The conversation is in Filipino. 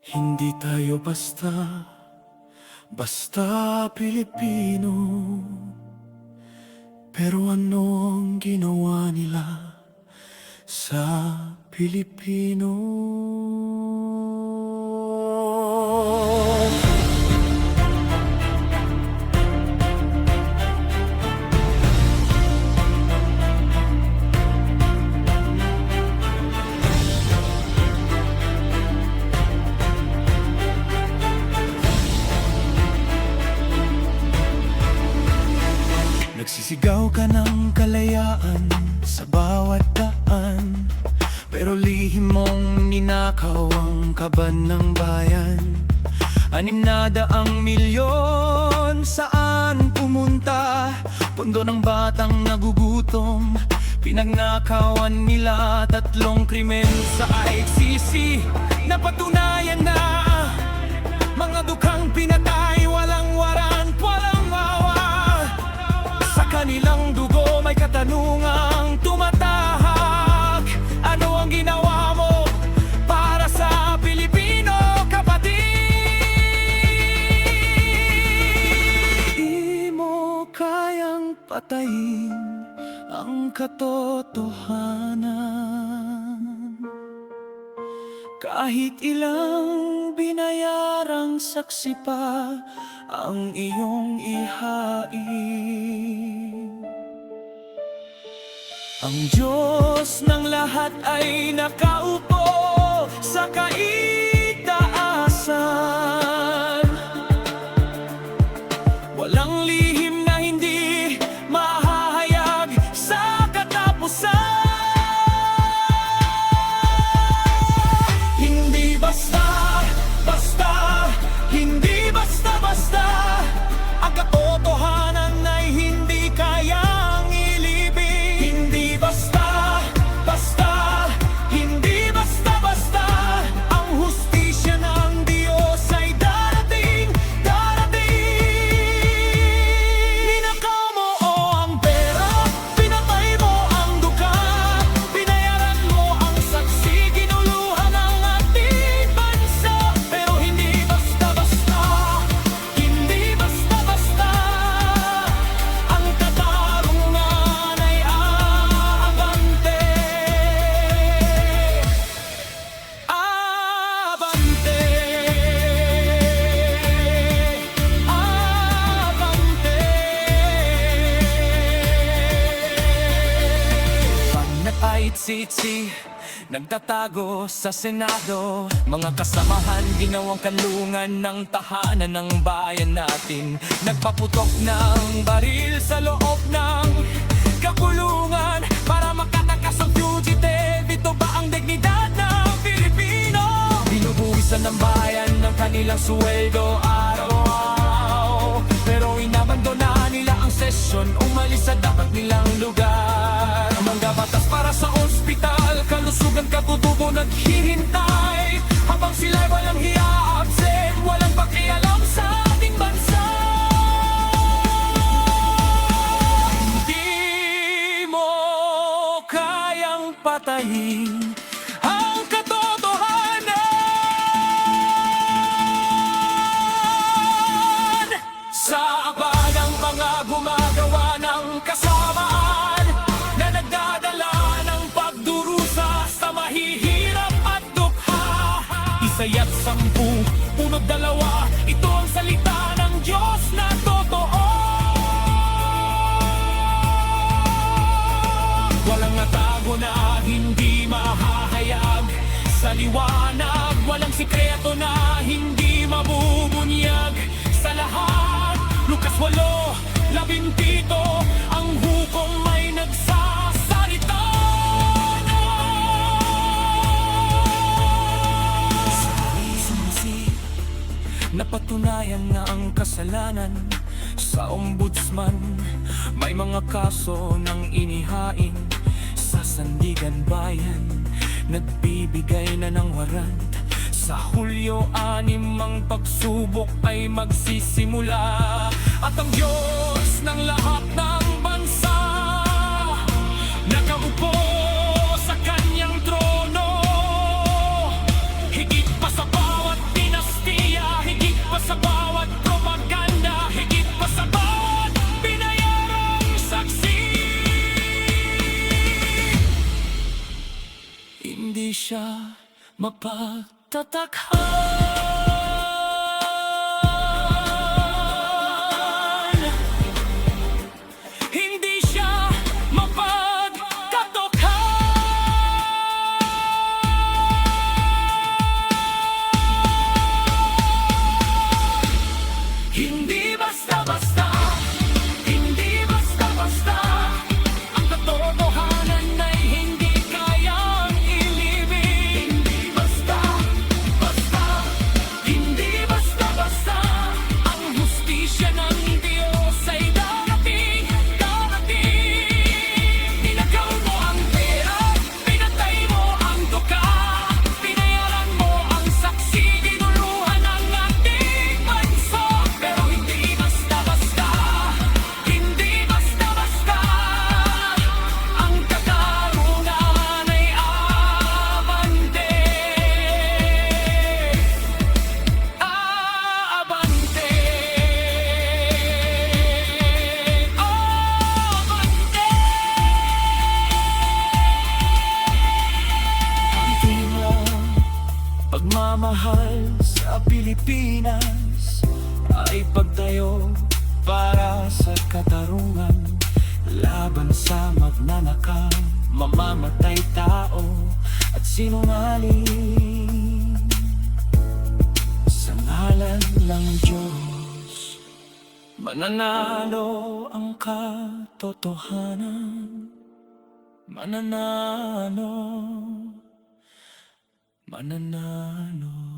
Hindi tayo basta Pilipino. Pero ano ang ginawa nila sa Pilipino? Nagsisigaw ka ng kalayaan sa bawat daan, pero lihim mong ninakaw ang kaban ng bayan. 600 milyon saan pumunta? Pundo ng batang nagugutom, pinagnakawan nila. 3 krimen sa ICC, napatunayan na mga dukhang pinatay. Walang warrant, walang awa. Sa kanilang dugo may katanungang tumatahak. Ano ang ginawa mo para sa Pilipino, kapatid? Di mo kayang patayin ang katotohanan, kahit ilang binayarang saksi pa ang iyong ihain. Ang Diyos ng lahat ay nakaupo sa kaitaasan. Walang lihim na hindi mahahayag sa katapusan. Hindi basta, hindi basta ang katotohanan ay hindi kayang ilibing. Hindi basta, hindi basta ang hustisya ng Diyos ay darating. Ninakaw mo ang pera, pinatay mo ang duka, binayaran mo ang saksi, ginuluhan ang ating bansa. Pero hindi basta, ang katarungan ay aabante. Abante, abante. Pag nag-ICC, nagtatago sa Senado, mga kasamahan ginawang kanlungan ng tahanan ng bayan natin. Nagpaputok ng baril sa loob ng kapulungan para makatakas ang fugitive. Ito ba ang dignidad ng Pilipino? Binubuwisan ng bayan ng kanilang sweldo araw-araw, pero inabandona nila ang sesyon, umalis sa dapat nilang lugar. Mga batas para sa ospital, kalusugan, katutubo naghihintay, habang sila'y walang hiya, absent, walang pakialam sa ating bansa. Hindi mo kayang patayin ang katotohanan. Sa abang mga gumagawa ng kasamaan na nagdadala ng pagdurusa sa mahihirap at dukha. 1 at 10, 1 at 2, ito ang salita ng Diyos na totoo. Walang natago na hindi mahahayag sa liwanag, walang sikreto na hindi mabubunyag sa lahat. Lucas 8:17, ang hukom ay nagsasalita. Napatunayan na ang kasalanan sa ombudsman. May mga kaso ng inihain sa Sandigan Bayan. Nagbibigay na ng warrant. Sa Hulyo 6 ang pagsubok ay magsisimula. At ang Diyos ng lahat ng bansa nakaupo sa kanyang trono, higit pa sa bawat hindi siya mapagtatakhan. Hindi siya mapagkatotohan. Hindi basta-basta, hindi basta-basta. Ang katotohanan ay hindi kayang ilibig. Hindi basta-basta, hindi basta-basta. Ang hustisya ng Diyos ay darating, darating. Ninakaw mo ang pera, pinatay mo ang duka, pinayaran mo ang saksi, dinuluhan ang ating bansa. Pero hindi basta-basta, hindi basta-basta. Ang katarungan ay abante, abante, abante. Ang tila pagmamahal sa Pilipinas ay pagtayo para sa katarungan, laban sa magnanakaw, mamamatay tao at sinungaling. Sa ngalan ng Diyos, mananalo ang katotohanan. Mananalo, mananalo.